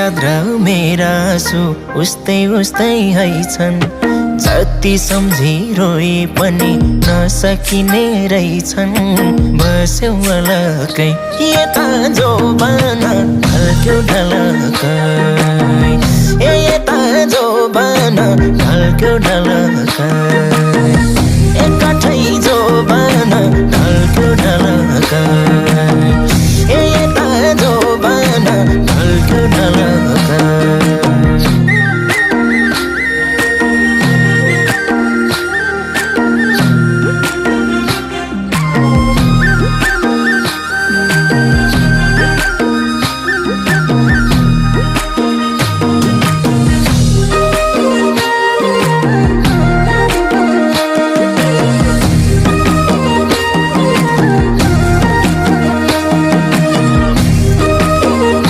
याद र मेरा आँसु उस्तै उस्तै है छन्। जति सम्झी रोए पनि नसकिने रहेछन्। बस्यौ अलकै यता जोबाना ढल्क्यो ढलकै, ए यता जोबाना ढल्क्यो ढलकै, एकठै जोबाना ढल्क्यो ढलकै, ए यता जोबाना ढल्क्यो ढलकै।